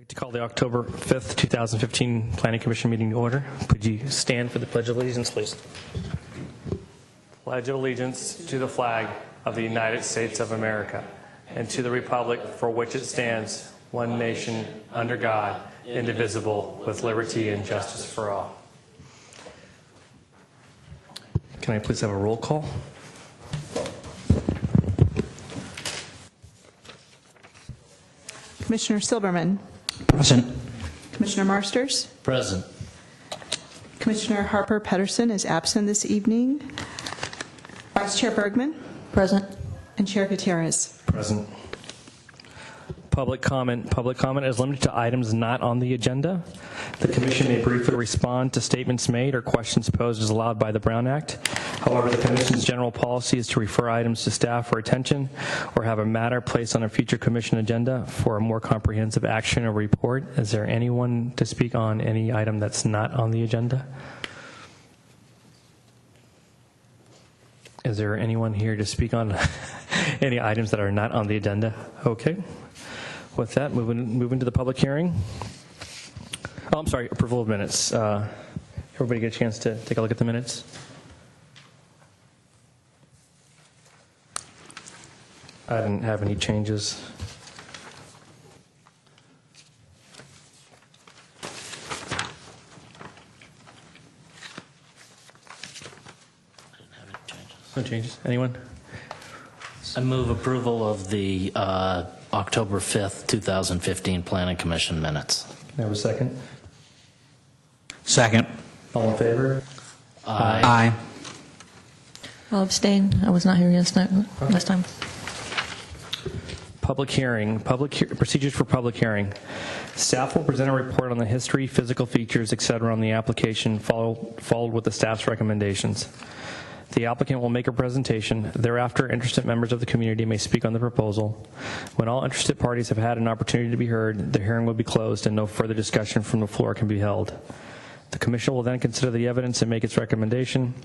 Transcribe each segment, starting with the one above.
I'd like to call the October 5th, 2015 Planning Commission meeting to order. Would you stand for the Pledge of Allegiance, please? Pledge of allegiance to the flag of the United States of America and to the republic for which it stands, one nation, under God, indivisible, with liberty and justice for all. Can I please have a roll call? Commissioner Silberman. Present. Commissioner Marsters. Present. Commissioner Harper Pedersen is absent this evening. Vice Chair Bergman. Present. And Chair Gutierrez. Present. Public comment. Public comment is limited to items not on the agenda. The Commission may briefly respond to statements made or questions posed as allowed by the Brown Act. However, the Commission's general policy is to refer items to staff for attention or have a matter placed on a future Commission agenda for a more comprehensive action or report. Is there anyone to speak on any item that's not on the agenda? Is there anyone here to speak on any items that are not on the agenda? Okay. With that, moving to the public hearing. Oh, I'm sorry, approval of minutes. Everybody get a chance to take a look at the minutes? I didn't have any changes. No changes. Anyone? I move approval of the October 5th, 2015 Planning Commission minutes. Can I have a second? Second. All in favor? Aye. I'll abstain. I was not here last time. Public hearing. Procedures for public hearing. Staff will present a report on the history, physical features, etc. on the application, followed with the staff's recommendations. The applicant will make a presentation. Thereafter, interested members of the community may speak on the proposal. When all interested parties have had an opportunity to be heard, the hearing will be closed and no further discussion from the floor can be held. The Commission will then consider the evidence and make its recommendation.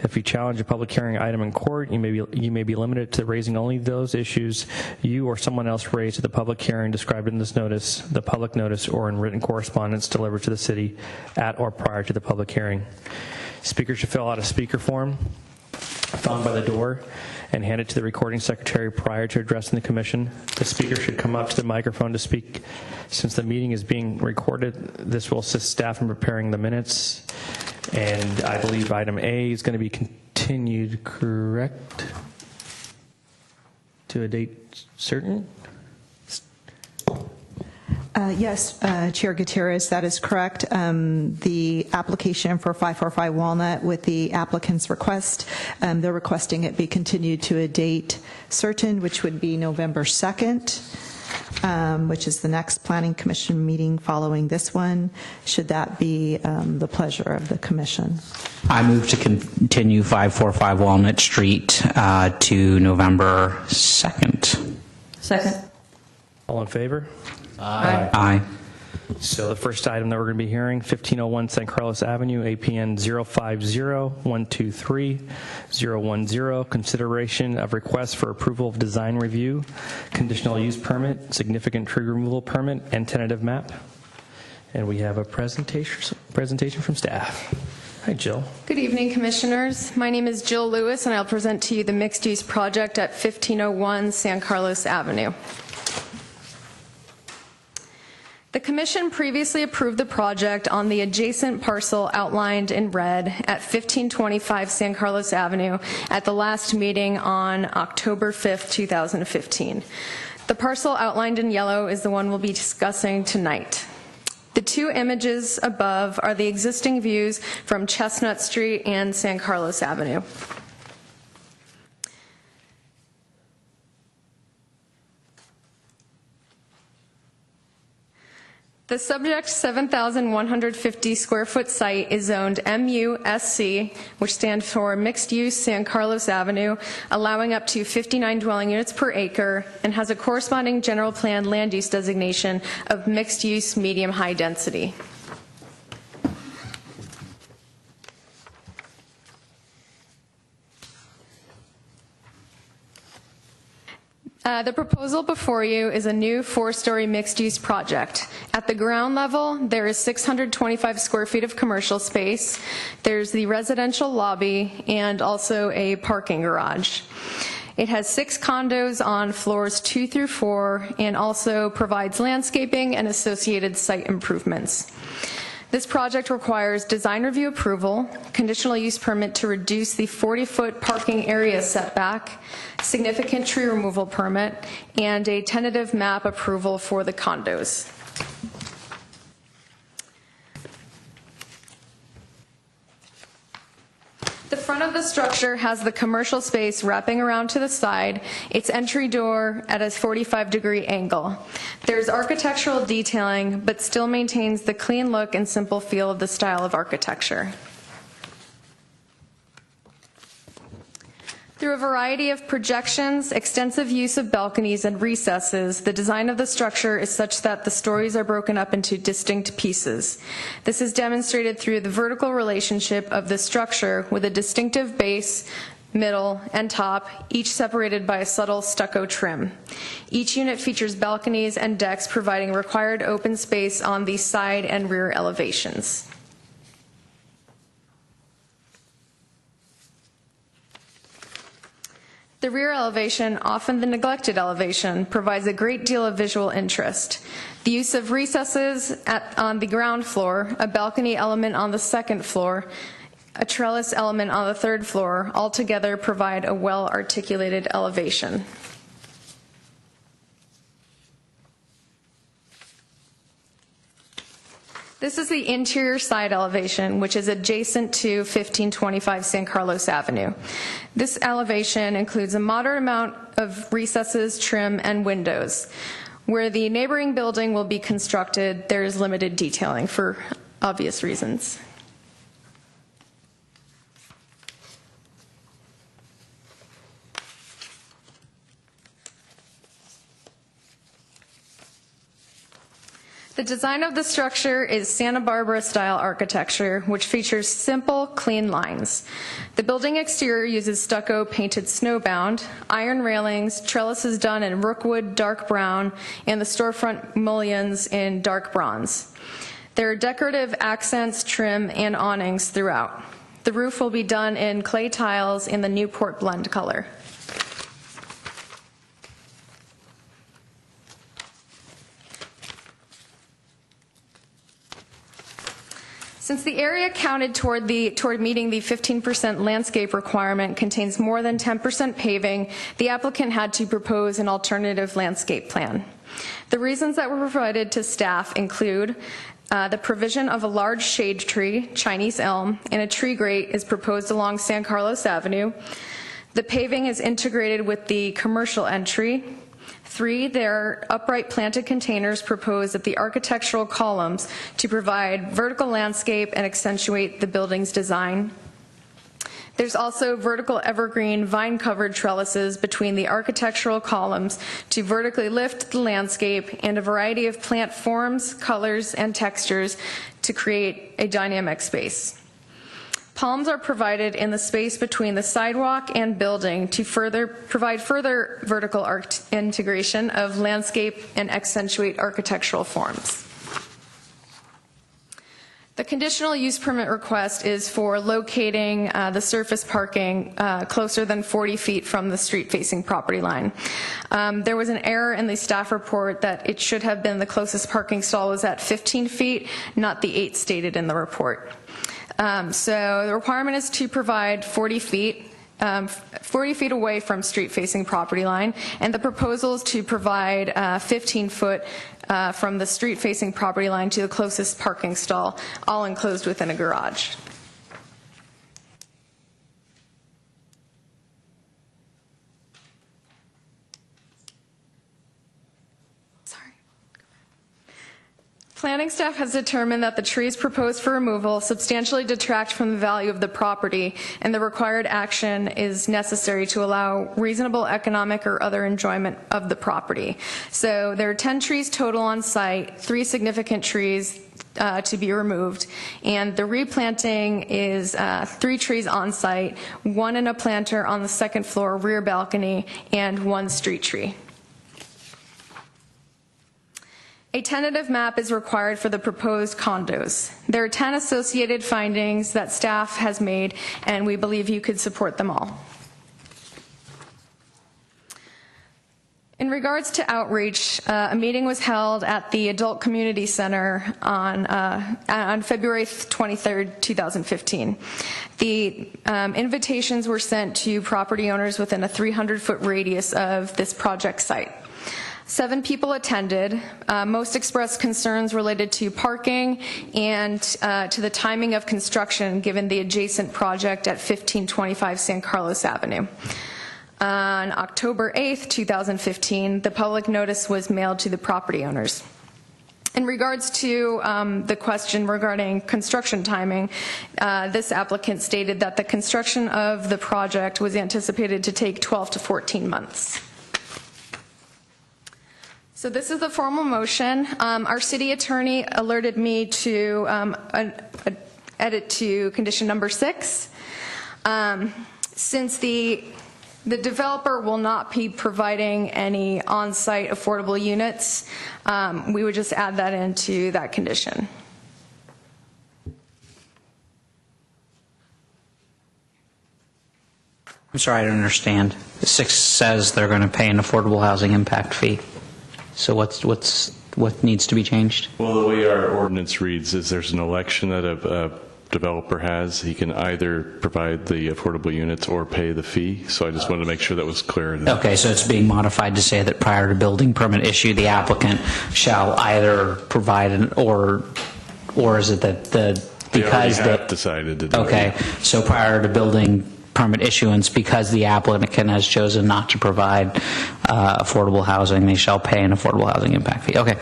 If you challenge a public hearing item in court, you may be limited to raising only those issues you or someone else raised at the public hearing described in this notice, the public notice, or in written correspondence delivered to the city at or prior to the public hearing. Speakers should fill out a speaker form found by the door and hand it to the recording secretary prior to addressing the Commission. The speaker should come up to the microphone to speak. Since the meeting is being recorded, this will assist staff in preparing the minutes. And I believe item A is going to be continued, correct? To a date certain? Yes, Chair Gutierrez, that is correct. The application for 545 Walnut with the applicant's request, they're requesting it be continued to a date certain, which would be November 2nd, which is the next Planning Commission meeting following this one. Should that be the pleasure of the Commission? I move to continue 545 Walnut Street to November 2nd. Second. All in favor? Aye. Aye. So the first item that we're going to be hearing, 1501 San Carlos Avenue, APN 050-123-010, consideration of request for approval of design review, conditional use permit, significant tree removal permit, and tentative map. And we have a presentation from staff. Hi, Jill. Good evening, Commissioners. My name is Jill Lewis, and I'll present to you the mixed-use project at 1501 San Carlos Avenue. The Commission previously approved the project on the adjacent parcel outlined in red at 1525 San Carlos Avenue at the last meeting on October 5th, 2015. The parcel outlined in yellow is the one we'll be discussing tonight. The two images above are the existing views from Chestnut Street and San Carlos Avenue. The subject 7,150 square foot site is zoned MUSC, which stands for Mixed Use San Carlos Avenue, allowing up to 59 dwelling units per acre, and has a corresponding general plan land use designation of mixed use medium high density. The proposal before you is a new 4-story mixed-use project. At the ground level, there is 625 square feet of commercial space. There's the residential lobby and also a parking garage. It has 6 condos on floors 2 through 4 and also provides landscaping and associated site improvements. This project requires design review approval, conditional use permit to reduce the 40-foot parking area setback, significant tree removal permit, and a tentative map approval for the condos. The front of the structure has the commercial space wrapping around to the side, its entry door at a 45-degree angle. There's architectural detailing, but still maintains the clean look and simple feel of the style of architecture. Through a variety of projections, extensive use of balconies and recesses, the design of the structure is such that the stories are broken up into distinct pieces. This is demonstrated through the vertical relationship of the structure with a distinctive base, middle, and top, each separated by a subtle stucco trim. Each unit features balconies and decks providing required open space on the side and rear elevations. The rear elevation, often the neglected elevation, provides a great deal of visual interest. The use of recesses on the ground floor, a balcony element on the second floor, a trellis element on the third floor, altogether provide a well-articulated elevation. This is the interior side elevation, which is adjacent to 1525 San Carlos Avenue. This elevation includes a moderate amount of recesses, trim, and windows. Where the neighboring building will be constructed, there is limited detailing for obvious reasons. The design of the structure is Santa Barbara-style architecture, which features simple, clean lines. The building exterior uses stucco painted snowbound, iron railings, trellises done in rookwood dark brown, and the storefront mullions in dark bronze. There are decorative accents, trim, and awnings throughout. The roof will be done in clay tiles in the Newport blend color. Since the area counted toward meeting the 15% landscape requirement contains more than 10% paving, the applicant had to propose an alternative landscape plan. The reasons that were provided to staff include the provision of a large shade tree, Chinese elm, and a tree grate is proposed along San Carlos Avenue. The paving is integrated with the commercial entry. 3, there are upright planted containers proposed at the architectural columns to provide vertical landscape and accentuate the building's design. There's also vertical evergreen vine-covered trellises between the architectural columns to vertically lift the landscape, and a variety of plant forms, colors, and textures to create a dynamic space. Palms are provided in the space between the sidewalk and building to provide further vertical integration of landscape and accentuate architectural forms. The conditional use permit request is for locating the surface parking closer than 40 feet from the street-facing property line. There was an error in the staff report that it should have been the closest parking stall was at 15 feet, not the 8 stated in the report. So the requirement is to provide 40 feet away from street-facing property line, and the proposal is to provide 15 foot from the street-facing property line to the closest parking stall, all enclosed within a garage. Planning staff has determined that the trees proposed for removal substantially detract from the value of the property, and the required action is necessary to allow reasonable economic or other enjoyment of the property. So there are 10 trees total on site, 3 significant trees to be removed, and the replanting is 3 trees on site, 1 in a planter on the second floor rear balcony, and 1 street tree. A tentative map is required for the proposed condos. There are 10 associated findings that staff has made, and we believe you could support them all. In regards to outreach, a meeting was held at the Adult Community Center on February 23rd, 2015. The invitations were sent to property owners within a 300-foot radius of this project site. 7 people attended. Most expressed concerns related to parking and to the timing of construction given the adjacent project at 1525 San Carlos Avenue. On October 8th, 2015, the public notice was mailed to the property owners. In regards to the question regarding construction timing, this applicant stated that the construction of the project was anticipated to take 12 to 14 months. So this is the formal motion. Our city attorney alerted me to edit to condition number 6. Since the developer will not be providing any on-site affordable units, we would just add that into that condition. I'm sorry, I don't understand. 6 says they're going to pay an affordable housing impact fee. So what needs to be changed? Well, the way our ordinance reads is there's an election that a developer has. He can either provide the affordable units or pay the fee. So I just wanted to make sure that was clear. Okay, so it's being modified to say that prior to building permit issue, the applicant shall either provide or is it that because they have decided to do okay, it. so prior to building permit issuance, because the applicant has chosen not to provide affordable housing, they shall pay an affordable housing impact fee. Okay.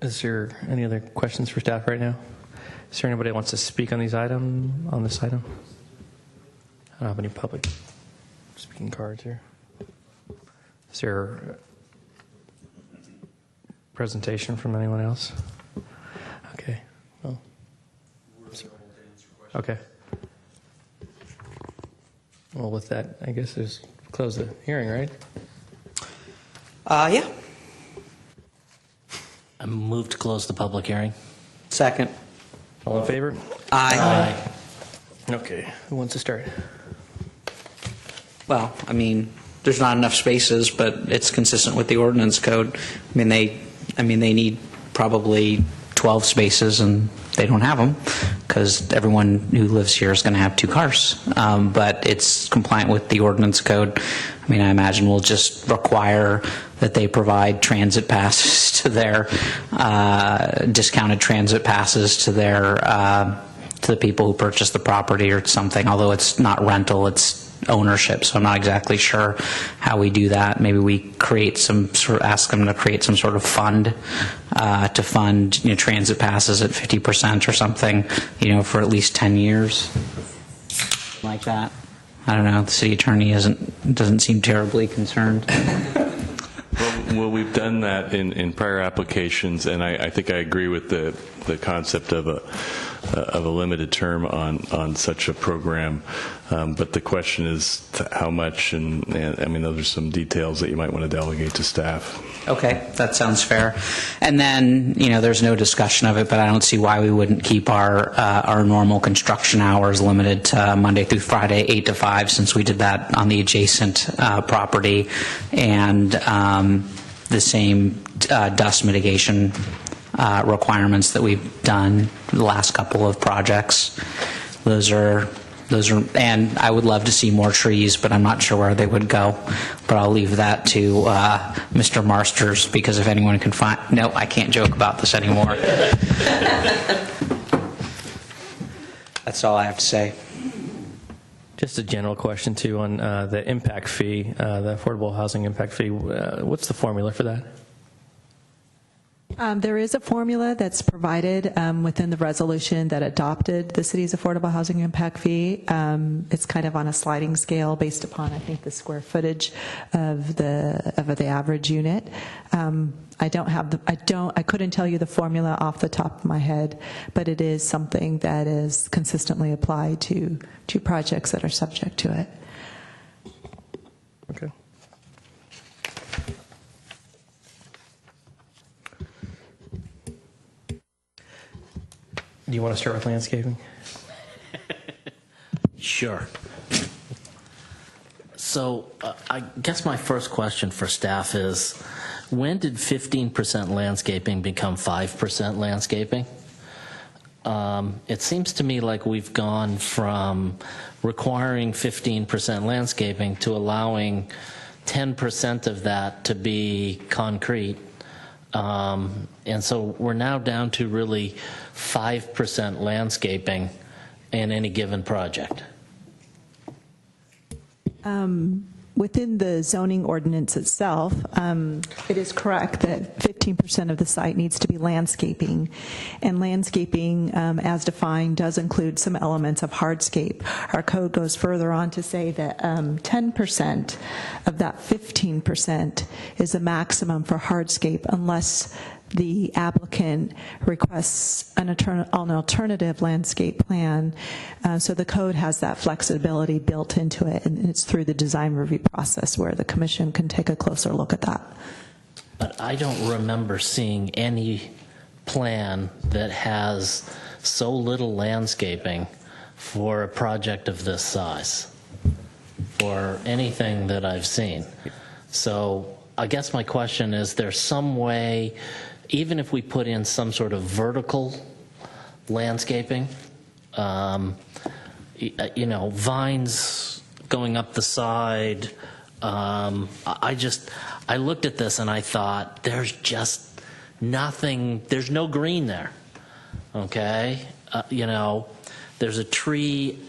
Is there any other questions for staff right now? Is there anybody that wants to speak on this item? I don't have any public speaking cards here. Is there a presentation from anyone else? Okay. Well, okay. Well, with that, I guess just close the hearing, right? Yeah. I move to close the public hearing. Second. All in favor? Aye. Okay. Who wants to start? Well, I mean, there's not enough spaces, but it's consistent with the ordinance code. I mean, they need probably 12 spaces, and they don't have them because everyone who lives here is going to have 2 cars. But it's compliant with the ordinance code. I mean, I imagine we'll just require that they provide transit passes to their discounted transit passes to their to the people who purchase the property or something. Although it's not rental, it's ownership, so I'm not exactly sure how we do that. Maybe we create some sort of, ask them to create some sort of fund to fund transit passes at 50% or something, for at least 10 years, like that. I don't know. The city attorney doesn't seem terribly concerned. Well, we've done that in prior applications, and I think I agree with the concept of a limited term on such a program. But the question is how much, and I mean, those are some details that you might want to delegate to staff. Okay, that sounds fair. And then, there's no discussion of it, but I don't see why we wouldn't keep our normal construction hours limited to Monday through Friday, 8 to 5, since we did that on the adjacent property, and the same dust mitigation requirements that we've done the last couple of projects. Those are, and I would love to see more trees, but I'm not sure where they would go. But I'll leave that to Mr. Marsters, because if anyone can find, no, I can't joke about this anymore. That's all I have to say. Just a general question, too, on the impact fee, the affordable housing impact fee. What's the formula for that? There is a formula that's provided within the resolution that adopted the city's affordable housing impact fee. It's kind of on a sliding scale based upon, I think, the square footage of the average unit. I couldn't tell you the formula off the top of my head, but it is something that is consistently applied to projects that are subject to it. Okay. Do you want to start with landscaping? Sure. So I guess my first question for staff is, when did 15% landscaping become 5% landscaping? It seems to me like we've gone from requiring 15% landscaping to allowing 10% of that to be concrete. And so we're now down to really 5% landscaping in any given project. Within the zoning ordinance itself, it is correct that 15% of the site needs to be landscaping. And landscaping, as defined, does include some elements of hardscape. Our code goes further on to say that 10% of that 15% is a maximum for hardscape unless the applicant requests an alternative landscape plan. So the code has that flexibility built into it, and it's through the design review process where the commission can take a closer look at that. But I don't remember seeing any plan that has so little landscaping for a project of this size, or anything that I've seen. So I guess my question is, there's some way, even if we put in some sort of vertical landscaping, vines going up the side, I looked at this and I thought, there's just nothing, there's no green there, okay? There's a tree,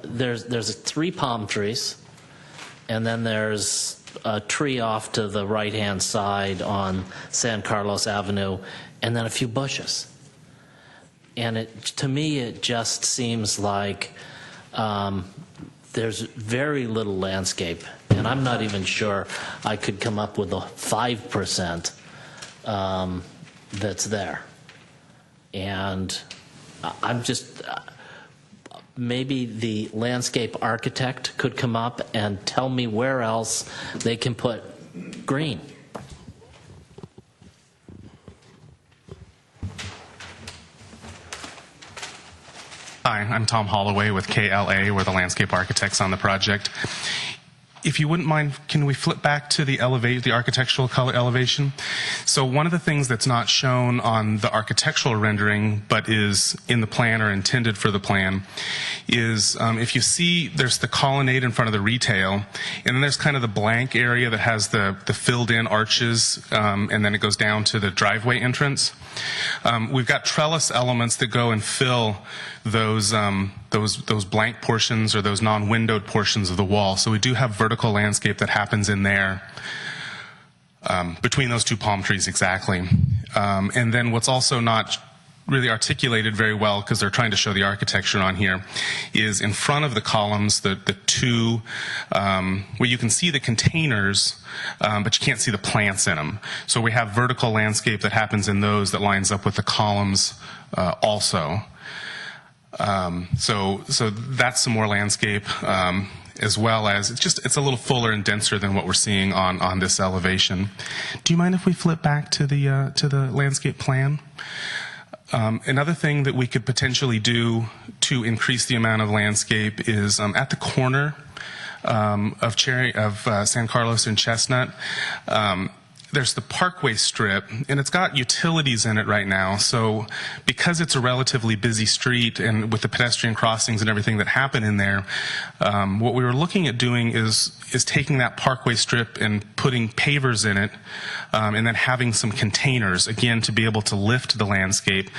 there's 3 palm trees, and then there's a tree off to the right-hand side on San Carlos Avenue, and then a few bushes. And to me, it just seems like there's very little landscape, and I'm not even sure I could come up with a 5% that's there. And I'm just... maybe the landscape architect could come up and tell me where else they can put green. Hi, I'm Tom Holloway with KLA. We're the landscape architects on the project. If you wouldn't mind, can we flip back to the architectural color elevation? So one of the things that's not shown on the architectural rendering, but is in the plan or intended for the plan, is if you see there's the colonnade in front of the retail, and then there's kind of the blank area that has the filled-in arches, and then it goes down to the driveway entrance. We've got trellis elements that go and fill those blank portions or those non-windowed portions of the wall. So we do have vertical landscape that happens in there between those 2 palm trees exactly. And then what's also not really articulated very well, because they're trying to show the architecture on here, is in front of the columns, the 2, where you can see the containers, but you can't see the plants in them. So we have vertical landscape that happens in those that lines up with the columns also. So that's some more landscape, as well as it's a little fuller and denser than what we're seeing on this elevation. Do you mind if we flip back to the landscape plan? Another thing that we could potentially do to increase the amount of landscape is at the corner of San Carlos and Chestnut. There's the Parkway Strip, and it's got utilities in it right now. So because it's a relatively busy street and with the pedestrian crossings and everything that happen in there, what we were looking at doing is taking that Parkway Strip and putting pavers in it, and then having some containers, again, to be able to lift the landscape.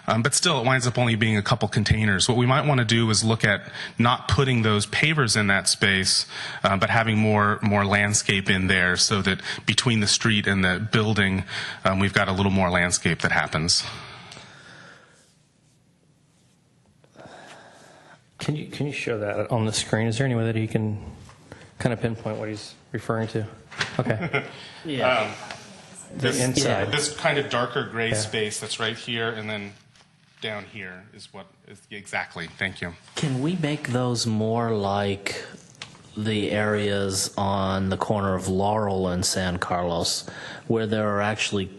But still, it winds up only being a couple containers. What we might want to do is look at not putting those pavers in that space, but having more landscape in there, so that between the street and the building, we've got a little more landscape that happens. Can you show that on the screen? Is there any way that you can kind of pinpoint what he's referring to? Okay. Yeah. The inside. This kind of darker gray space that's right here, and then down here is what is exactly. Thank you. Can we make those more like the areas on the corner of Laurel and San Carlos where there are actually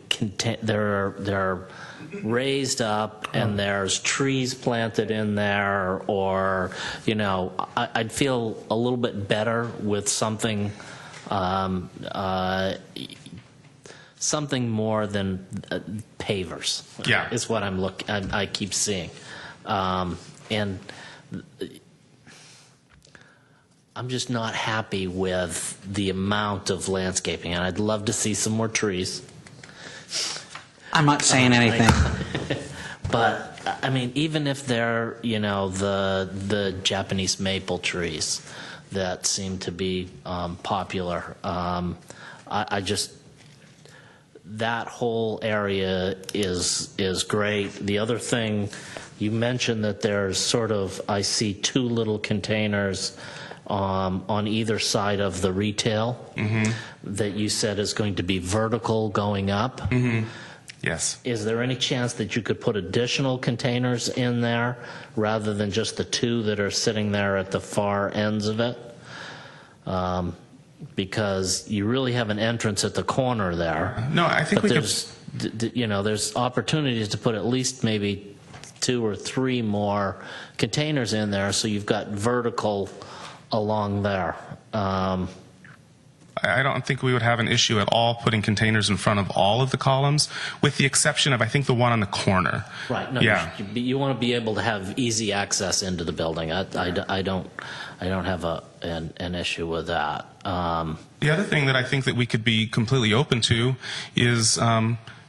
they're raised up and there's trees planted in there, or I'd feel a little bit better with something something more than pavers. Yeah. Is what I keep seeing, and I'm just not happy with the amount of landscaping, and I'd love to see some more trees. I'm not saying anything. But I mean, even if they're the Japanese maple trees that seem to be popular, I just that whole area is great. The other thing you mentioned that there's sort of I see two little containers on either side of the retail that you said is going to be vertical going up. Yes. Is there any chance that you could put additional containers in there rather than just the two that are sitting there at the far ends of it? Because you really have an entrance at the corner there. No, I think but we could. there's opportunities to put at least maybe 2 or 3 more containers in there, so you've got vertical along there. I don't think we would have an issue at all putting containers in front of all of the columns, with the exception of, I think, the one on the corner. Right. No, Yeah. you want to be able to have easy access into the building. I don't have an issue with that. The other thing that I think that we could be completely open to is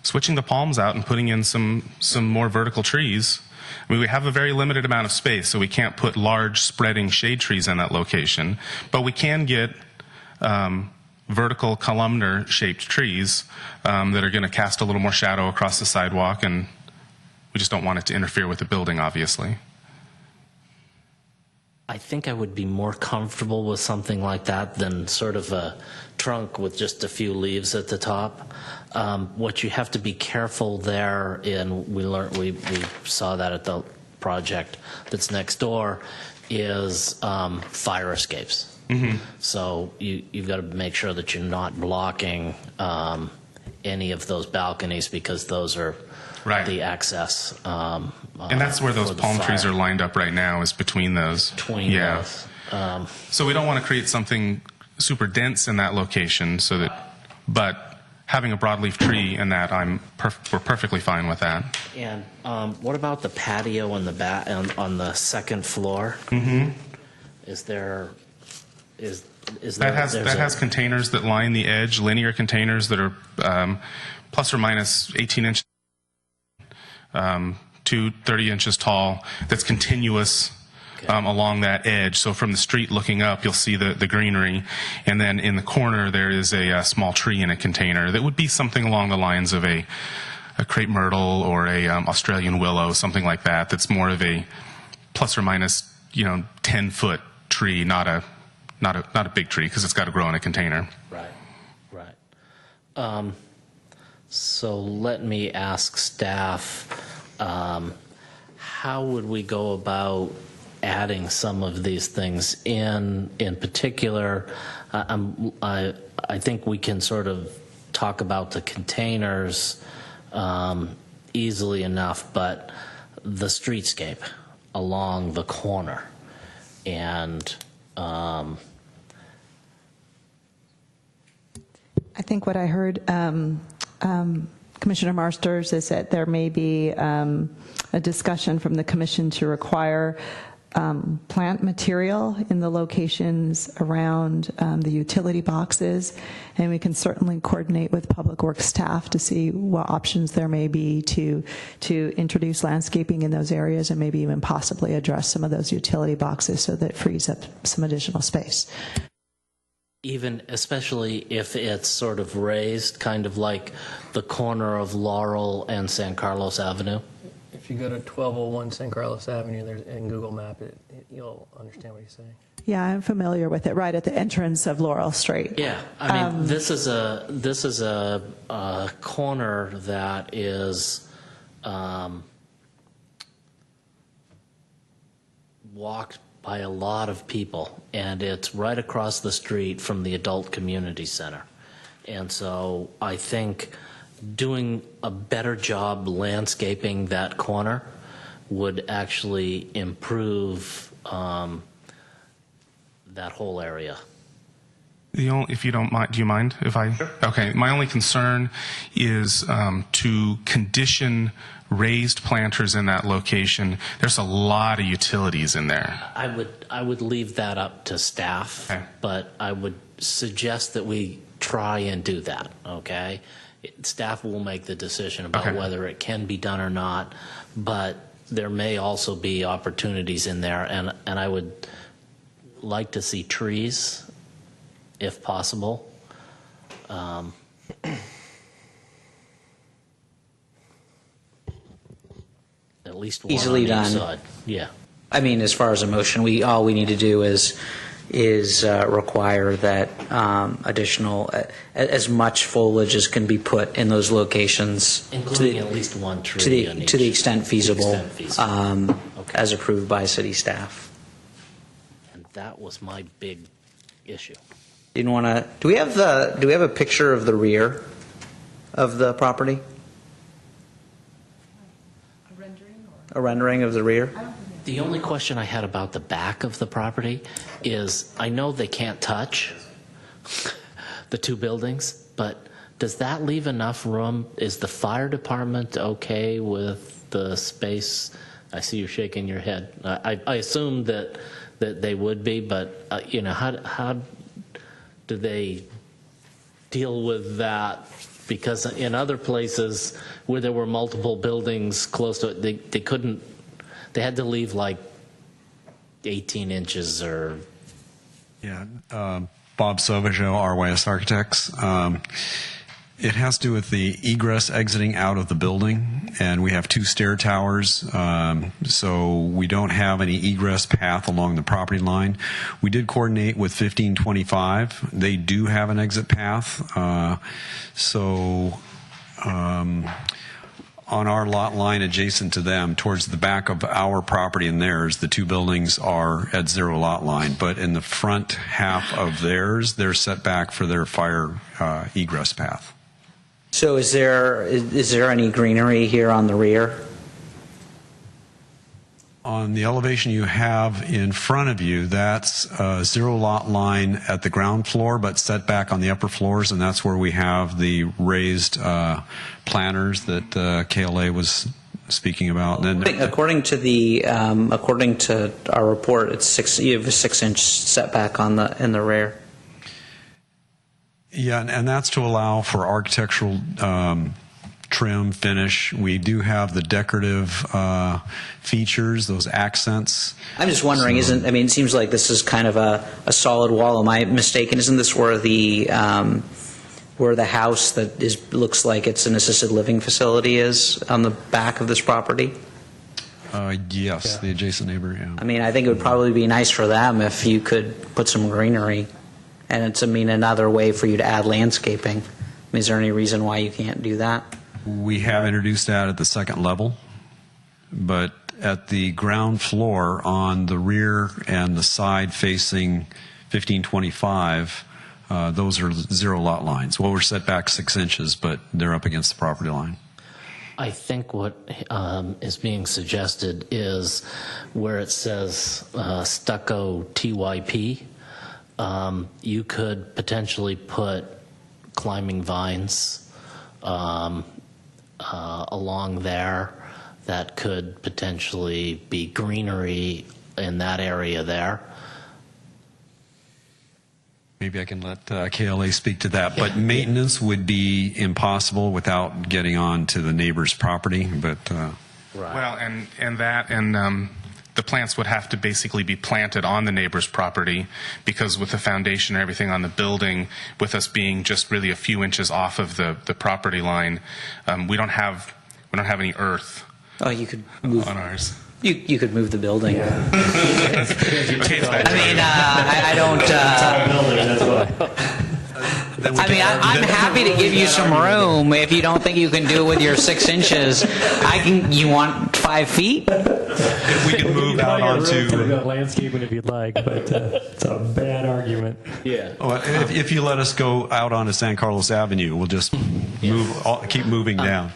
switching the palms out and putting in some more vertical trees. I mean, we have a very limited amount of space, so we can't put large spreading shade trees in that location, but we can get vertical columnar shaped trees that are going to cast a little more shadow across the sidewalk, and we just don't want it to interfere with the building, obviously. I think I would be more comfortable with something like that than sort of a trunk with just a few leaves at the top. What you have to be careful there, and we saw that at the project that's next door, is fire escapes. So you've got to make sure that you're not blocking any of those balconies, because those are the access. And that's where those palm trees are lined up right now, is between those. Between those. So we don't want to create something super dense in that location, but having a broadleaf tree in that, we're perfectly fine with that. And what about the patio on the second floor? Is there that has containers that line the edge, linear containers that are plus or minus 18 inches to 30 inches tall, that's continuous along that edge. So from the street looking up, you'll see the greenery, and then in the corner there is a small tree in a container that would be something along the lines of a crepe myrtle or a Australian willow, something like that. That's more of a plus or minus 10-foot tree, not a big tree, because it's got to grow in a container. Right. So let me ask staff, how would we go about adding some of these things in particular? I think we can sort of talk about the containers easily enough, but the streetscape along the corner, and I think what I heard, Commissioner Marsters, is that there may be a discussion from the commission to require plant material in the locations around the utility boxes, and we can certainly coordinate with Public Works staff to see what options there may be to introduce landscaping in those areas, and maybe even possibly address some of those utility boxes so that it frees up some additional space. Even especially if it's sort of raised, kind of like the corner of Laurel and San Carlos Avenue. If you go to 1201 San Carlos Avenue in Google Map, you'll understand what he's saying. Yeah, I'm familiar with it, right at the entrance of Laurel Street. Yeah, I mean, this is a corner that is walked by a lot of people, and it's right across the street from the adult community center. And so I think doing a better job landscaping that corner would actually improve that whole area. If you don't mind, do you mind if I? Sure. Okay. My only concern is to condition raised planters in that location. There's a lot of utilities in there. I would leave that up to staff, Okay. but I would suggest that we try and do that, okay? Staff will make the decision about Okay. whether it can be done or not, but there may also be opportunities in there, and I would like to see trees, if possible. At least one Easily on each done. side. Yeah. I mean, as far as a motion, all we need to do is require that additional, as much foliage as can be put in those locations. Including to the- at least one tree to on the, each. to the extent feasible, To the extent feasible. Okay. as approved by city staff. And that was my big issue. Didn't want to. Do we have a picture of the rear of the property? A rendering of the rear? The only question I had about the back of the property is, I know they can't touch the two buildings, but does that leave enough room? Is the fire department okay with the space? I see you shaking your head. I assume that they would be, but how do they deal with that? Because in other places where there were multiple buildings close to it, they couldn't. They had to leave like 18 inches or. Yeah, Bob Sauvageau, RYS Architects. It has to do with the egress exiting out of the building, and we have 2 stair towers, so we don't have any egress path along the property line. We did coordinate with 1525. They do have an exit path, on our lot line adjacent to them, towards the back of our property and theirs, the 2 buildings are at 0 lot line. But in the front half of theirs, they're set back for their fire egress path. So is there any greenery here on the rear? On the elevation you have in front of you, that's a 0 lot line at the ground floor, but set back on the upper floors, and that's where we have the raised planters that KLA was speaking about. And then, According to our report, it's you have a 6-inch setback in the rear. yeah, and that's to allow for architectural trim, finish. We do have the decorative features, those accents. I'm just wondering, it seems like this is kind of a solid wall. Am I mistaken? Isn't this where the house that looks like it's an assisted living facility is on the back of this property? Yes, the adjacent neighbor, yeah. I think it would probably be nice for them if you could put some greenery, and it's another way for you to add landscaping. Is there any reason why you can't do that? We have introduced that at the second level, but at the ground floor on the rear and the side facing 1525, those are 0 lot lines. Well, we're set back 6 inches, but they're up against the property line. I think what is being suggested is where it says stucco TYP, you could potentially put climbing vines along there that could potentially be greenery in that area there. Maybe I can let KLA speak to that, but maintenance would be impossible without getting on to the neighbor's property, but... Right. Well, and the plants would have to basically be planted on the neighbor's property, because with the foundation and everything on the building, with us being just really a few inches off of the property line, we don't have any earth Oh, you could move. on ours. You could move the building. Case by I don't. I mean, I'm happy to give you some room if you don't think you can do it with your 6 inches. You want 5 feet? If we can move out onto. Landscaping if you'd like, but it's a bad argument. Yeah. Oh, if you let us go out onto San Carlos Avenue, we'll just keep moving down.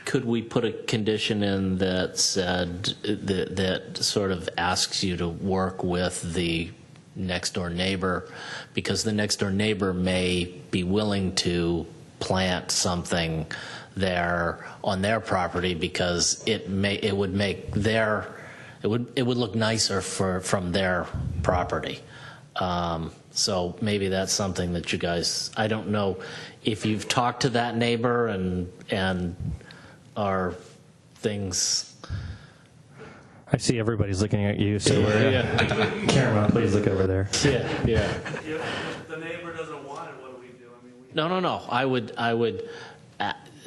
Could we put a condition in that said, that sort of asks you to work with the next door neighbor, because the next door neighbor may be willing to plant something there on their property because it would look nicer from their property. So maybe that's something that you guys, I don't know if you've talked to that neighbor and are things. I see everybody's looking at you, so Cameron, please look over there. Yeah. If the neighbor doesn't want it, what do we do? I mean, No.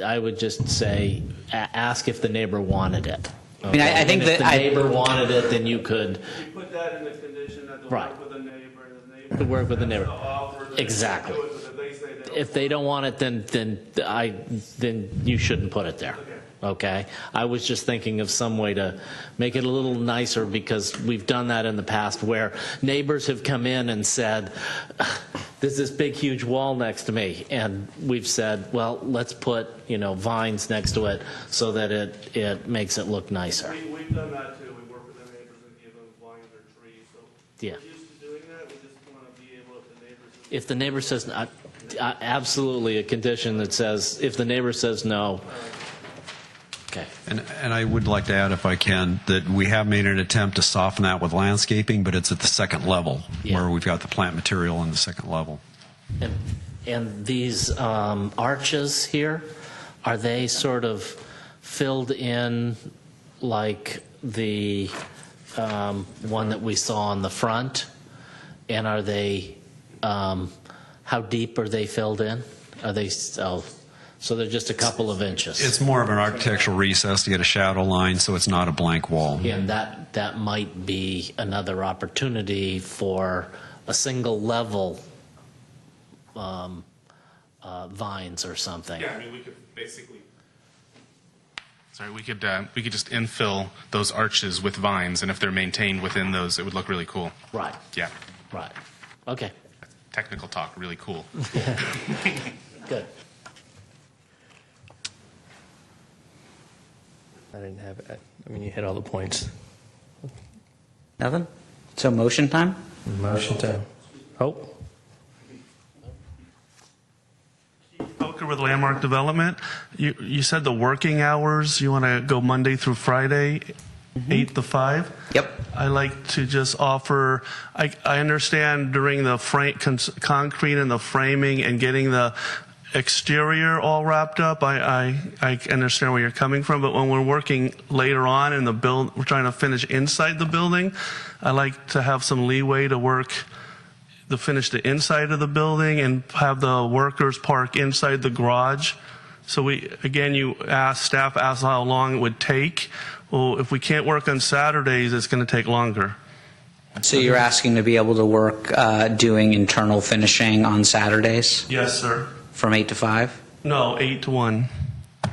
I would just say, ask if the neighbor wanted it. I mean, I think And if that the neighbor wanted it, then you could we put that in the condition that they'll Right. work with the neighbor, and the neighbor. To work with the neighbor. has to offer that they Exactly. do it, but if they say they don't If they don't want it, then you shouldn't put it there. Okay? I was just thinking of some way to make it a little nicer, because we've done that in the past where neighbors have come in and said, there's this big, huge wall next to me. And we've said, well, let's put, vines next to it so that it makes it look nicer. We've done that too. We work with the neighbors and give them vines or trees. So Yeah. we're used to doing that. We just want to be able, If the neighbor says, absolutely a condition that says, if the neighbor says no. Okay. And I would like to add, if I can, that we have made an attempt to soften that with landscaping, but it's at the second level, where we've got the plant material on the second level. And these arches here, are they sort of filled in like the one that we saw on the front? And are they, how deep are they filled in? Are they, so they're just a couple of inches? It's more of an architectural recess to get a shadow line, so it's not a blank wall. And that might be another opportunity for a single level vines or something. Yeah, I mean, we could basically. Sorry, we could just infill those arches with vines, and if they're maintained within those, it would look really cool. Right. Yeah. Right. Okay. Technical talk, really cool. Good. I didn't have it. I mean, you hit all the points. Nothing? So motion time? Motion to. Oh. Poker with Landmark Development. You said the working hours, you want to go Monday through Friday, 8 to 5? Yep. I like to just offer, I understand during the concrete and the framing and getting the exterior all wrapped up, I understand where you're coming from, but when we're working later on in the build, we're trying to finish inside the building, I like to have some leeway to finish the inside of the building and have the workers park inside the garage. So staff asked how long it would take. Well, if we can't work on Saturdays, it's going to take longer. So you're asking to be able to work doing internal finishing on Saturdays Yes, sir. from 8 to 5? No, 8 to 1.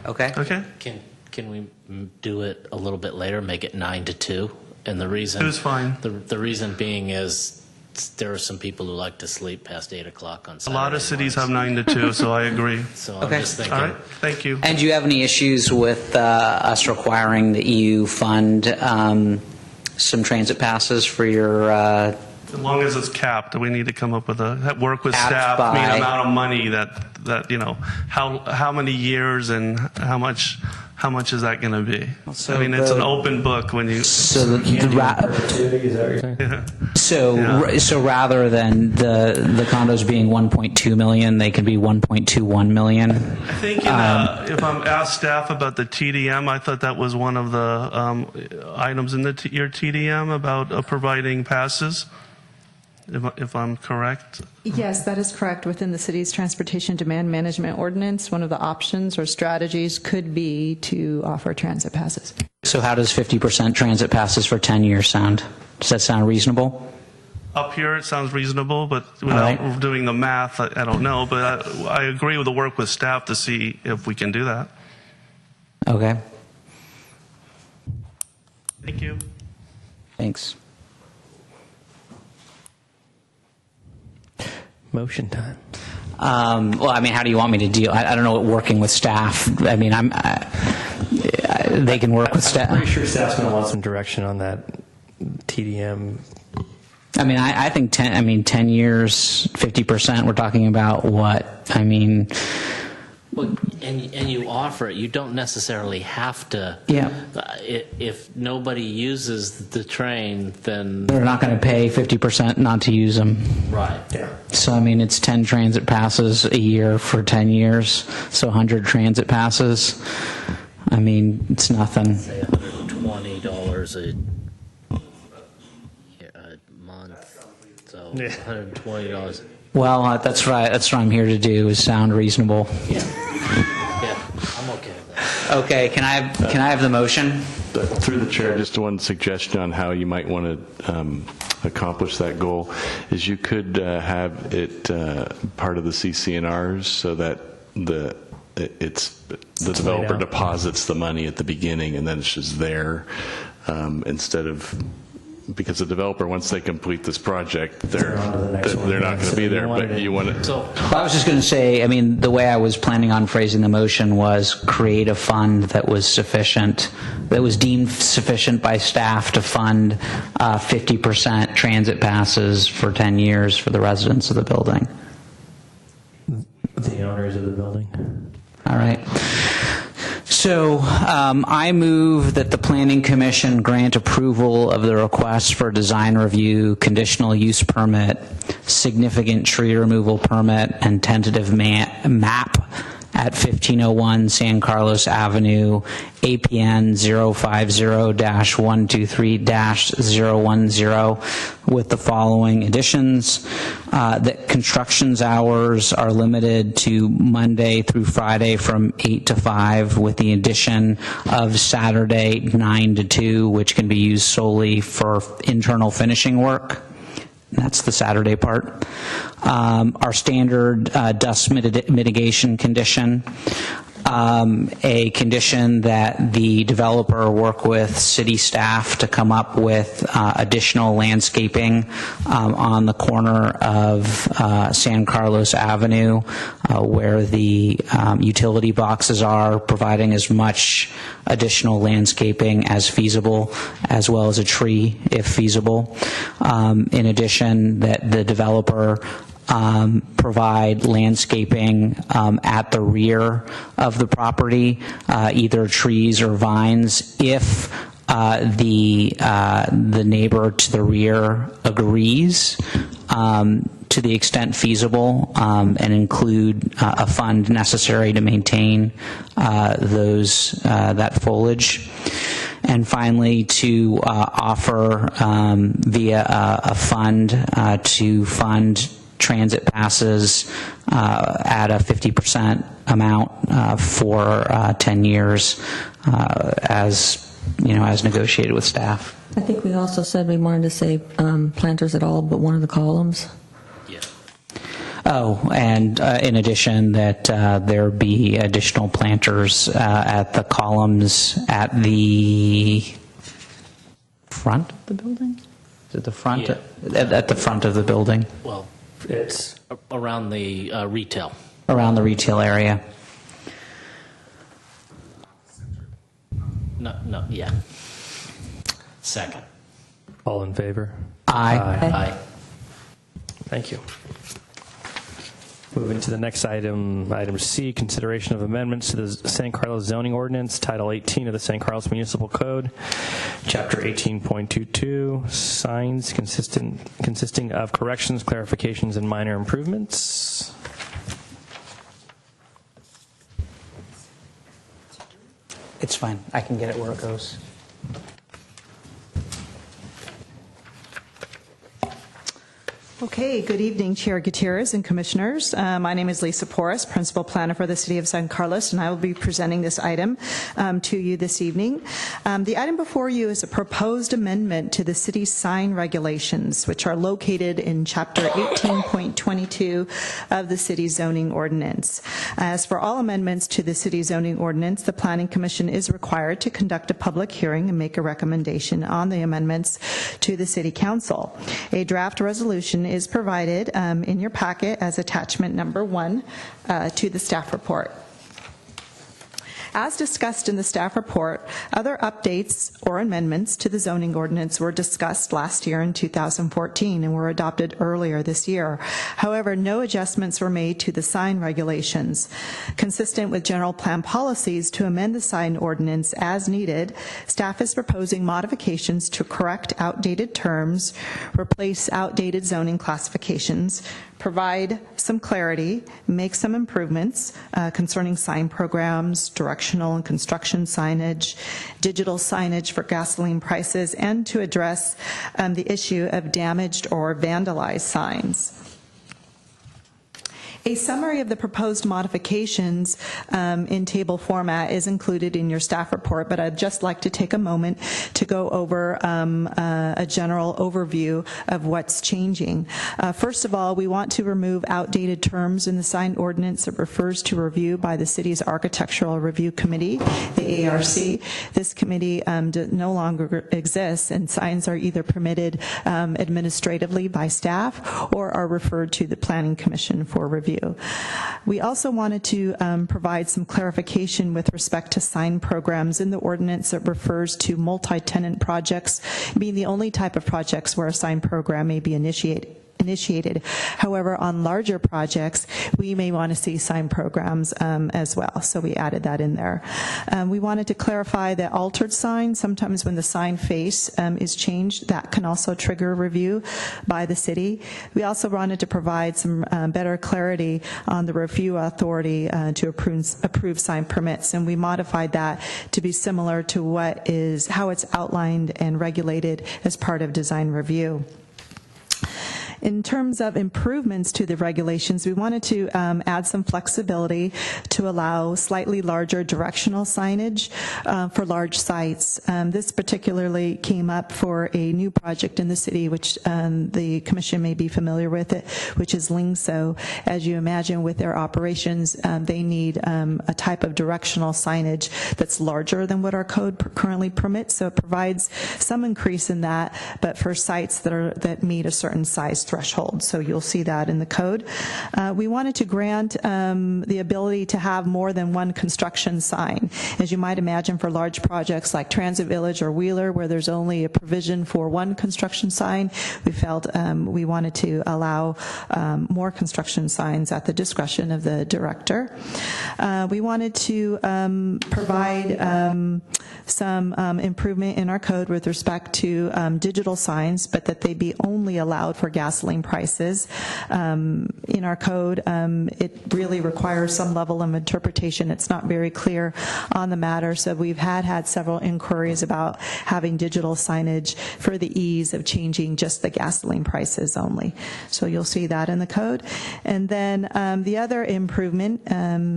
Okay. Okay? Can we do it a little bit later, make it 9 to 2? And the reason. 2's fine. The reason being is there are some people who like to sleep past 8 o'clock on A Saturday lot of cities have mornings. 9 to 2, so I agree. So Okay. I'm just thinking. All right, thank you. And do you have any issues with us requiring the EU fund some transit passes for your As long as it's capped, we need to come up with work with Capped staff, by- amount of money that how many years and how much is that going to be? So I mean, it's an the- open book when you. so Perpetuity, is that what you're saying? so rather than the condos being 1.2 million, they could be 1.21 million. I think if I'm asked staff about the TDM, I thought that was one of the items in your TDM about providing passes. If I'm correct. Yes, that is correct. Within the city's transportation demand management ordinance, one of the options or strategies could be to offer transit passes. So how does 50% transit passes for 10 years sound? Does that sound reasonable? Up here, it sounds reasonable, but right. without doing the math, I don't know. But I agree with the work with staff to see if we can do that. Okay, Thank you. thanks. Motion time. Well, I mean, how do you want me to deal? I don't know what working with staff. I mean, they can work with staff. I'm pretty sure staff's going to want some direction on that TDM. I mean, I think 10 years, 50%. We're talking about what? I mean, Well, and you offer it. You don't necessarily have to. Yeah. If nobody uses the train, then they're not going to pay 50% not to use them. right. Yeah. So, I mean, it's 10 transit passes a year for 10 years. So 100 transit passes. I mean, it's nothing. Say $120 a month. So Yeah. $120. Well, that's right. That's what I'm here to do, is sound reasonable. Yeah, I'm okay with that. Okay, can I have the motion? Through the chair, just one suggestion on how you might want to accomplish that goal is you could have it part of the CCNRs so that the developer out. deposits the money at the beginning and then it's just there instead of. Because the developer, once they complete this project, they're on to the next one. not going to be there. But you want to. So I was just going to say, I mean, the way I was planning on phrasing the motion was create a fund that was sufficient, that was deemed sufficient by staff to fund 50% transit passes for 10 years for the residents of the building. The owners of the building. All right. So I move that the Planning Commission grant approval of the request for design review, conditional use permit, significant tree removal permit, and tentative map at 1501 San Carlos Avenue, APN 050-123-010, with the following additions. That construction's hours are limited to Monday through Friday from 8 to 5, with the addition of Saturday 9 to 2, which can be used solely for internal finishing work. That's the Saturday part. Our standard dust mitigation condition. A condition that the developer work with city staff to come up with additional landscaping on the corner of San Carlos Avenue where the utility boxes are, providing as much additional landscaping as feasible, as well as a tree if feasible. In addition, that the developer provide landscaping at the rear of the property, either trees or vines, if the neighbor to the rear agrees, to the extent feasible, and include a fund necessary to maintain that foliage. And finally, to offer via a fund to fund transit passes at a 50% amount for 10 years, as negotiated with staff. I think we also said we wanted to say planters at all but one of the columns. yeah. Oh, and in addition, that there be additional planters at the columns at the front of the building? Is it the front? Yeah. At the front of the building, Well, It's around the retail. around the retail area. No, yeah. Second. all in favor? Aye. Aye. Thank you. Moving to the next item, item C, consideration of amendments to the San Carlos zoning ordinance, Title 18 of the San Carlos Municipal Code, Chapter 18.22, signs consisting of corrections, clarifications, and minor improvements. It's fine. I can get it where it goes. Okay, good evening, Chair Gutierrez and Commissioners. My name is Lisa Porras, Principal Planner for the City of San Carlos, and I will be presenting this item to you this evening. The item before you is a proposed amendment to the city's sign regulations, which are located in Chapter 18.22 of the City Zoning Ordinance. As for all amendments to the City Zoning Ordinance, the Planning Commission is required to conduct a public hearing and make a recommendation on the amendments to the City Council. A draft resolution is provided in your packet as attachment number 1 to the staff report. As discussed in the staff report, other updates or amendments to the zoning ordinance were discussed last year in 2014 and were adopted earlier this year. However, no adjustments were made to the sign regulations. Consistent with general plan policies to amend the sign ordinance as needed, staff is proposing modifications to correct outdated terms, replace outdated zoning classifications, provide some clarity, make some improvements concerning sign programs, directional and construction signage, digital signage for gasoline prices, and to address the issue of damaged or vandalized signs. A summary of the proposed modifications in table format is included in your staff report, but I'd just like to take a moment to go over a general overview of what's changing. First of all, we want to remove outdated terms in the sign ordinance that refers to review by the city's Architectural Review Committee, the ARC. This committee no longer exists, and signs are either permitted administratively by staff or are referred to the Planning Commission for review. We also wanted to provide some clarification with respect to sign programs in the ordinance that refers to multi-tenant projects being the only type of projects where a sign program may be initiated. However, on larger projects, we may want to see sign programs as well, so we added that in there. We wanted to clarify that altered signs, sometimes when the sign face is changed, that can also trigger review by the city. We also wanted to provide some better clarity on the review authority to approve sign permits, and we modified that to be similar to how it's outlined and regulated as part of design review. In terms of improvements to the regulations, we wanted to add some flexibility to allow slightly larger directional signage for large sites. This particularly came up for a new project in the city, which the commission may be familiar with it, which is Lingso. As you imagine, with their operations, they need a type of directional signage that's larger than what our code currently permits, so it provides some increase in that, but for sites that meet a certain size threshold. So you'll see that in the code. We wanted to grant the ability to have more than one construction sign. As you might imagine, for large projects like Transit Village or Wheeler, where there's only a provision for one construction sign, we felt we wanted to allow more construction signs at the discretion of the director. We wanted to provide some improvement in our code with respect to digital signs, but that they be only allowed for gasoline prices. In our code, it really requires some level of interpretation. It's not very clear on the matter, so we've had several inquiries about having digital signage for the ease of changing just the gasoline prices only. So you'll see that in the code. And then the other improvement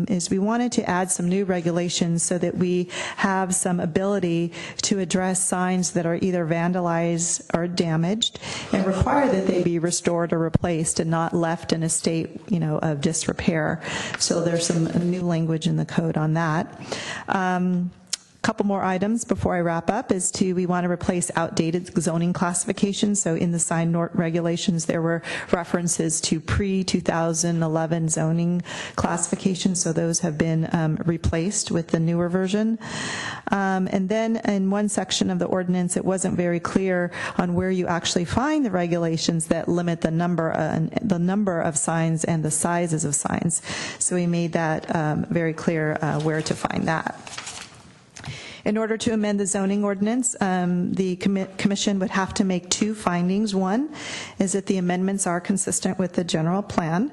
is we wanted to add some new regulations so that we have some ability to address signs that are either vandalized or damaged and require that they be restored or replaced and not left in a state, of disrepair. So there's some new language in the code on that. Couple more items before I wrap up is we want to replace outdated zoning classifications. So in the sign regulations, there were references to pre-2011 zoning classifications, so those have been replaced with the newer version. And then in one section of the ordinance, it wasn't very clear on where you actually find the regulations that limit the number of signs and the sizes of signs. So we made that very clear where to find that. In order to amend the zoning ordinance, the commission would have to make two findings. One is that the amendments are consistent with the general plan,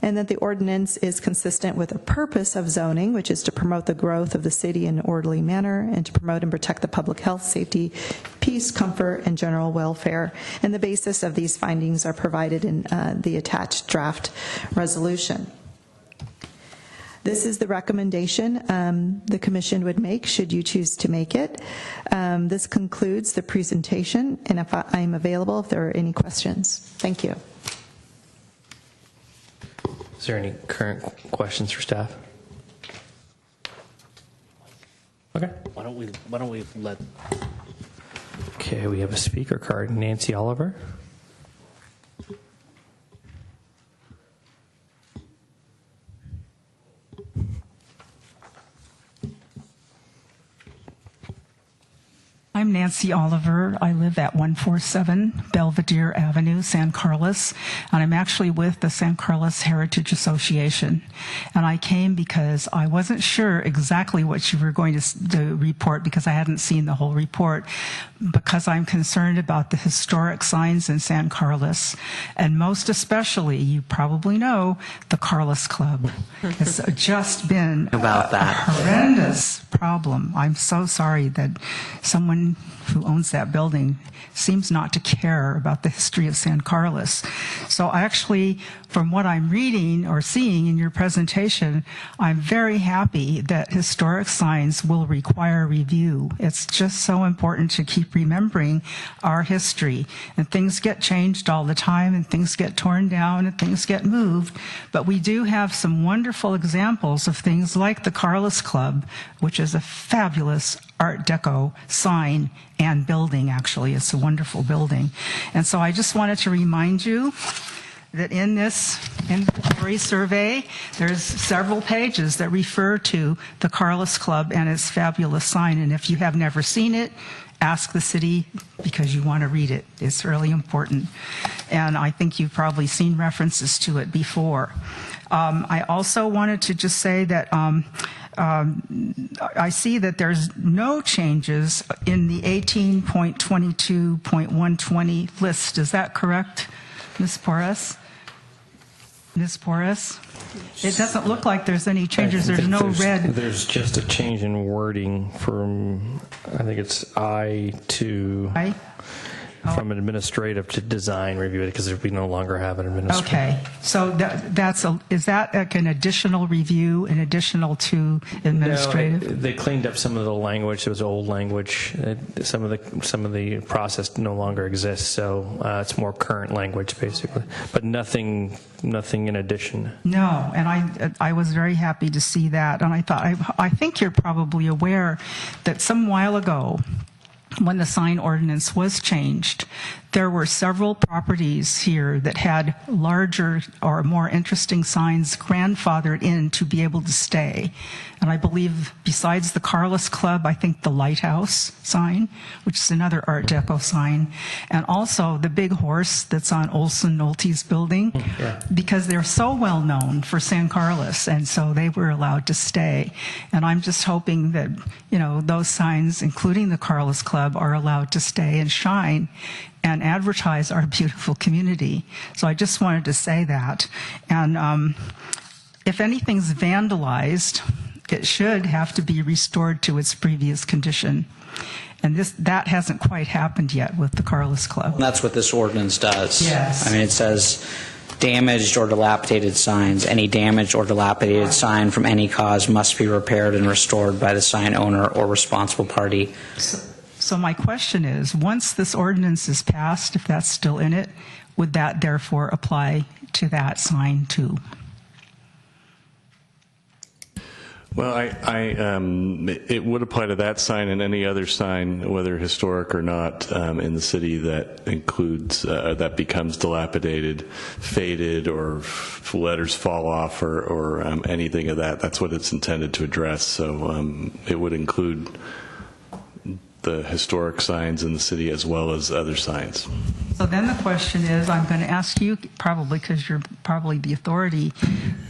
and that the ordinance is consistent with the purpose of zoning, which is to promote the growth of the city in an orderly manner and to promote and protect the public health, safety, peace, comfort, and general welfare. And the basis of these findings are provided in the attached draft resolution. This is the recommendation the commission would make should you choose to make it. This concludes the presentation, and if I'm available if there are any questions. Thank you. Is there any current questions for staff? Okay. Why don't we let Okay, we have a speaker card. Nancy Oliver. I'm Nancy Oliver. I live at 147 Belvedere Avenue, San Carlos, and I'm actually with the San Carlos Heritage Association. And I came because I wasn't sure exactly what you were going to report because I hadn't seen the whole report, because I'm concerned about the historic signs in San Carlos, and most especially, you probably know, the Carlos Club. It's just been About that. a horrendous problem. I'm so sorry that someone who owns that building seems not to care about the history of San Carlos. So actually, from what I'm reading or seeing in your presentation, I'm very happy that historic signs will require review. It's just so important to keep remembering our history. And things get changed all the time, and things get torn down, and things get moved. But we do have some wonderful examples of things like the Carlos Club, which is a fabulous Art Deco sign and building, actually. It's a wonderful building. And so I just wanted to remind you that in this inventory survey, there's several pages that refer to the Carlos Club and its fabulous sign. And if you have never seen it, ask the city because you want to read it. It's really important. And I think you've probably seen references to it before. I also wanted to just say that I see that there's no changes in the 18.22.120 list. Is that correct, Ms. Porras? Ms. Porras? It doesn't look like there's any changes. There's no red. There's just a change in wording from, I think it's I to, from administrative to design review, because we no longer have an administrative. Okay, so is that like an additional review, an additional to administrative? No, they cleaned up some of the language. It was old language. Some of the process no longer exists, so it's more current language basically, but nothing in addition. No, and I was very happy to see that, and I thought I think you're probably aware that some while ago, when the sign ordinance was changed, there were several properties here that had larger or more interesting signs grandfathered in to be able to stay. And I believe besides the Carlos Club, I think the Lighthouse sign, which is another Art Deco sign, and also the big horse that's on Olson Nolte's building, because they're so well known for San Carlos, and so they were allowed to stay. And I'm just hoping that, those signs, including the Carlos Club, are allowed to stay and shine and advertise our beautiful community. So I just wanted to say that. And if anything's vandalized, it should have to be restored to its previous condition. And that hasn't quite happened yet with the Carlos Club. And that's what this ordinance does. Yes. I mean, it says damaged or dilapidated signs. Any damaged or dilapidated sign from any cause must be repaired and restored by the sign owner or responsible party. So my question is, once this ordinance is passed, if that's still in it, would that therefore apply to that sign too? Well, it would apply to that sign and any other sign, whether historic or not, in the city that includes, that becomes dilapidated, faded, or letters fall off, or anything of that. That's what it's intended to address. So it would include the historic signs in the city as well as other signs. So then the question is, I'm going to ask you, probably because you're probably the authority,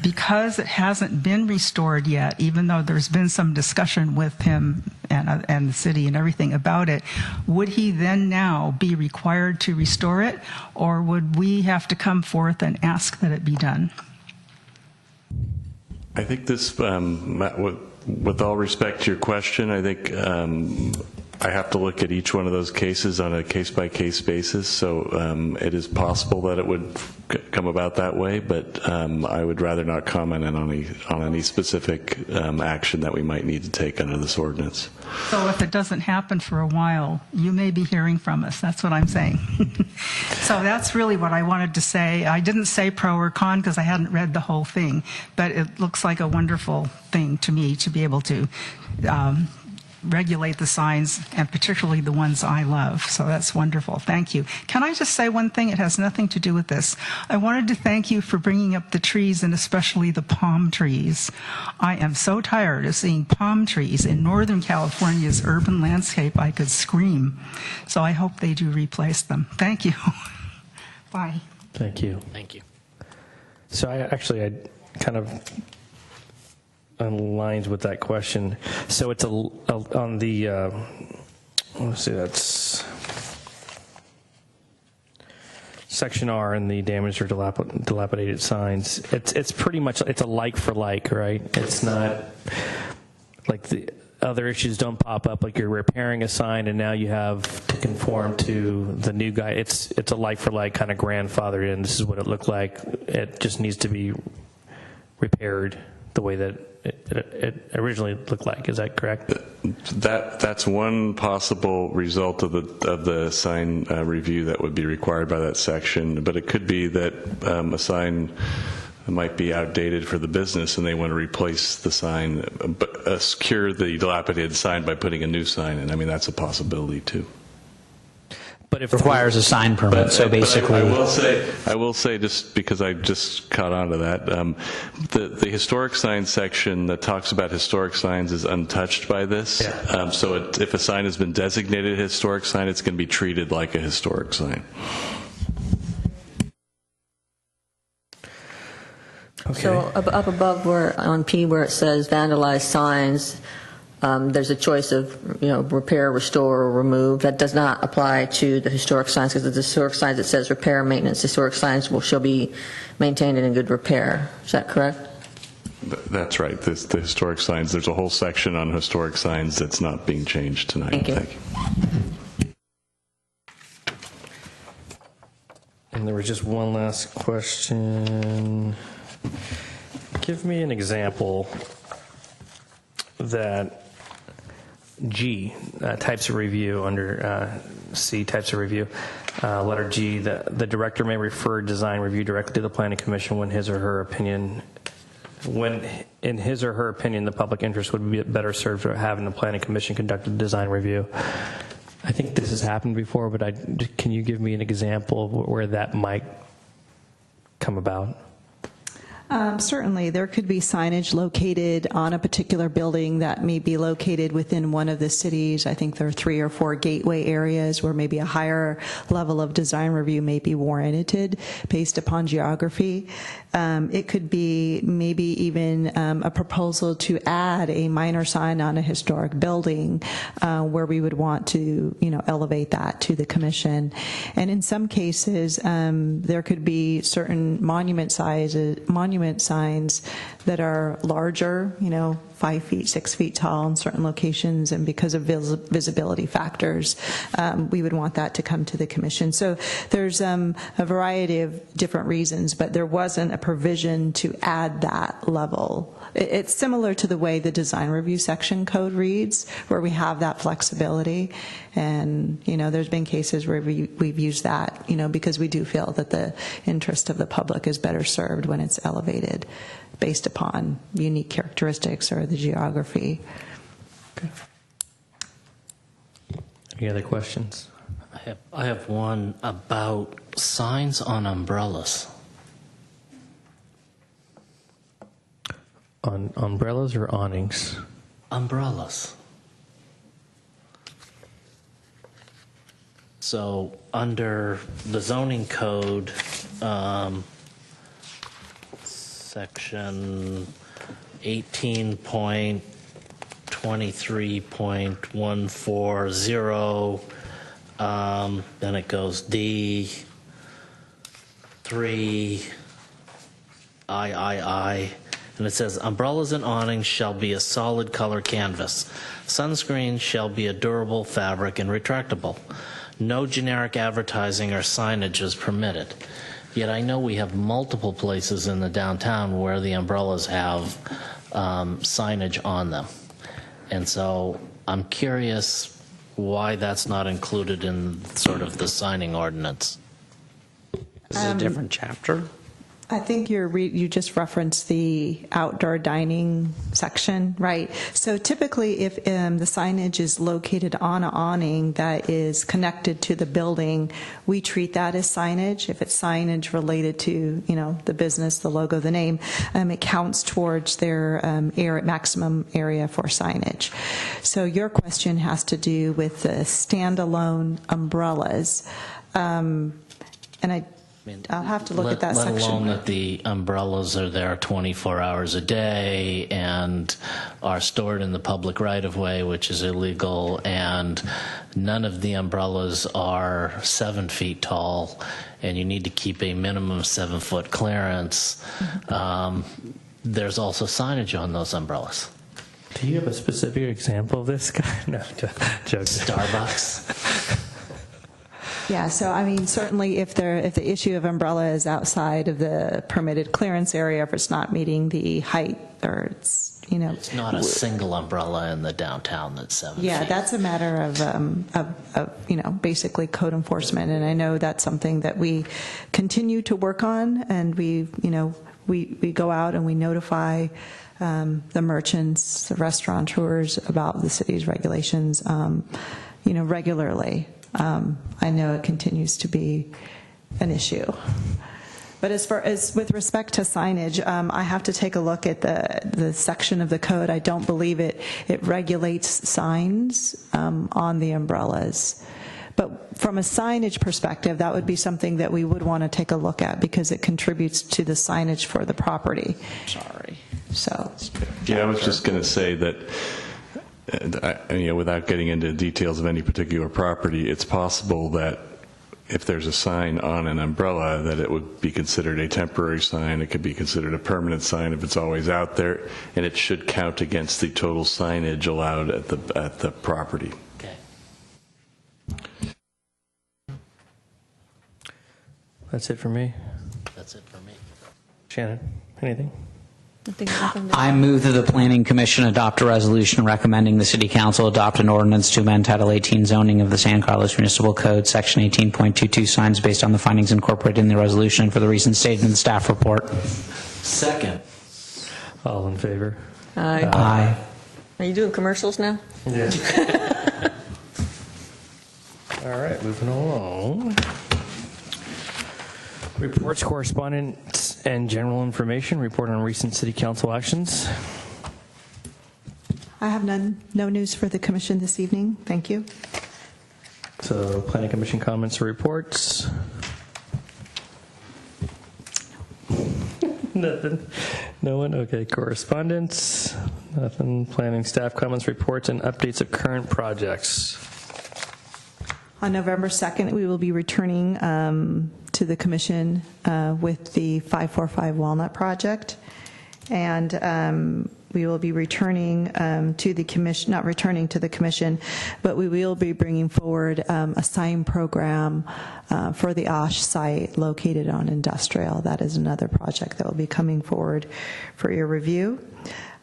because it hasn't been restored yet, even though there's been some discussion with him and the city and everything about it, would he then now be required to restore it, or would we have to come forth and ask that it be done? I think this, with all respect to your question, I think I have to look at each one of those cases on a case-by-case basis, so it is possible that it would come about that way, but I would rather not comment on any specific action that we might need to take under this ordinance. So if it doesn't happen for a while, you may be hearing from us. That's what I'm saying. So that's really what I wanted to say. I didn't say pro or con because I hadn't read the whole thing, but it looks like a wonderful thing to me to be able to regulate the signs, and particularly the ones I love. So that's wonderful. Thank you. Can I just say one thing? It has nothing to do with this. I wanted to thank you for bringing up the trees, and especially the palm trees. I am so tired of seeing palm trees in Northern California's urban landscape. I could scream. So I hope they do replace them. Thank you. Bye. Thank you. Thank you. So I kind of aligns with that question. So it's on the, let's see, that's section R in the damaged or dilapidated signs. It's pretty much, it's a like for like, right? It's not like the other issues don't pop up, like you're repairing a sign and now you have to conform to the new guy. It's a like for like kind of grandfathered in. This is what it looked like. It just needs to be repaired the way that it originally looked like. Is that correct? That's one possible result of the sign review that would be required by that section, but it could be that a sign might be outdated for the business and they want to replace the sign, but cure the dilapidated sign by putting a new sign in. I mean, that's a possibility too. But if Requires a sign permit, so basically... I will say, just because I just caught on to that, the historic signs section that talks about historic signs is untouched by this. Yeah. So if a sign has been designated a historic sign, it's going to be treated like a historic sign. Okay. So up above where on P where it says vandalized signs, there's a choice of, repair, restore, or remove. That does not apply to the historic signs, because the historic signs, it says repair, maintenance. Historic signs shall be maintained and in good repair. Is that correct? That's right. The historic signs, there's a whole section on historic signs that's not being changed tonight. Thank you. And there was just one last question. Give me an example that G, types of review, under C, types of review, letter G, the director may refer design review directly to the planning commission when in his or her opinion, the public interest would be better served for having the planning commission conduct a design review. I think this has happened before, but can you give me an example of where that might come about? Certainly, there could be signage located on a particular building that may be located within one of the cities. I think there are 3 or 4 gateway areas where maybe a higher level of design review may be warranted based upon geography. It could be maybe even a proposal to add a minor sign on a historic building where we would want to, elevate that to the commission. And in some cases, there could be certain monument signs that are larger, 5 feet, 6 feet tall in certain locations, and because of visibility factors, we would want that to come to the commission. So there's a variety of different reasons, but there wasn't a provision to add that level. It's similar to the way the design review section code reads, where we have that flexibility. And, there's been cases where we've used that, because we do feel that the interest of the public is better served when it's elevated based upon unique characteristics or the geography. Okay. Any other questions? I have one about signs on umbrellas. On umbrellas or awnings? Umbrellas. So under the zoning code, section 18.23.140, then it goes D, 3, I, And it says, umbrellas and awnings shall be a solid color canvas. Sunscreen shall be a durable fabric and retractable. No generic advertising or signage is permitted. Yet I know we have multiple places in the downtown where the umbrellas have signage on them. And so I'm curious why that's not included in sort of the signing ordinance. This is a different chapter. I think you just referenced the outdoor dining section, right? So typically, if the signage is located on an awning that is connected to the building, we treat that as signage. If it's signage related to, the business, the logo, the name, it counts towards their maximum area for signage. So your question has to do with the standalone umbrellas, and I'll have to look at that section. Let alone that the umbrellas are there 24 hours a day and are stored in the public right-of-way, which is illegal, and none of the umbrellas are 7 feet tall, and you need to keep a minimum 7-foot clearance. There's also signage on those umbrellas. Do you have a specific example of this guy? No, joke. Starbucks. Yeah, so certainly if the issue of umbrella is outside of the permitted clearance area, if it's not meeting the height, or it's It's not a single umbrella in the downtown that's 7 feet. Yeah, that's a matter of basically code enforcement, and I know that's something that we continue to work on, and we go out and we notify the merchants, the restaurateurs about the city's regulations, regularly. I know it continues to be an issue. But as far as with respect to signage, I have to take a look at the section of the code. I don't believe it regulates signs on the umbrellas. But from a signage perspective, that would be something that we would want to take a look at because it contributes to the signage for the property. Sorry. So. Yeah, I was just going to say that, without getting into details of any particular property, it's possible that if there's a sign on an umbrella, that it would be considered a temporary sign. It could be considered a permanent sign if it's always out there, and it should count against the total signage allowed at the property. Okay. That's it for me. That's it for me. Shannon, anything? I move that the Planning Commission adopt a resolution recommending the City Council adopt an ordinance to amend Title 18 zoning of the San Carlos Municipal Code, Section 18.22, signs based on the findings incorporated in the resolution for the reasons stated in the staff report. Second. All in favor? Aye. Are you doing commercials now? Yeah. All right, moving along. Reports, correspondence, and general information. Report on recent city council actions. I have no news for the commission this evening. Thank you. So, planning commission comments or reports? Nothing. No one? Okay. Correspondence? Nothing. Planning staff comments, reports, and updates of current projects. On November 2nd, we will be returning to the commission with the 545 Walnut project. And we will be returning to the commission, not returning to the commission, but we will be bringing forward a sign program for the Osh site located on Industrial. That is another project that will be coming forward for your review.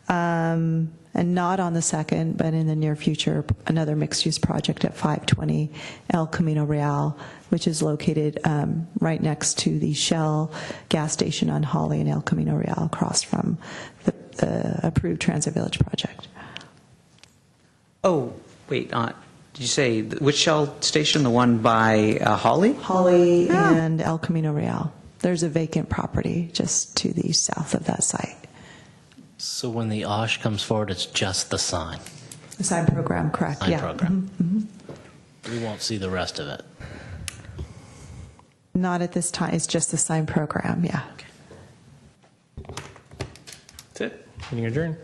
And not on the 2nd, but in the near future, another mixed-use project at 520 El Camino Real, which is located right next to the Shell gas station on Holly and El Camino Real, across from the approved Transit Village project. Oh, wait, did you say, which Shell station, the one by Holly? Holly and El Camino Real. There's a vacant property just to the south of that site. So when the OSH comes forward, it's just the sign. The sign program, correct? Sign yeah. program. Mm-hmm. We won't see the rest of it. Not at this time. It's just the sign program. Yeah. That's it. Meeting adjourned.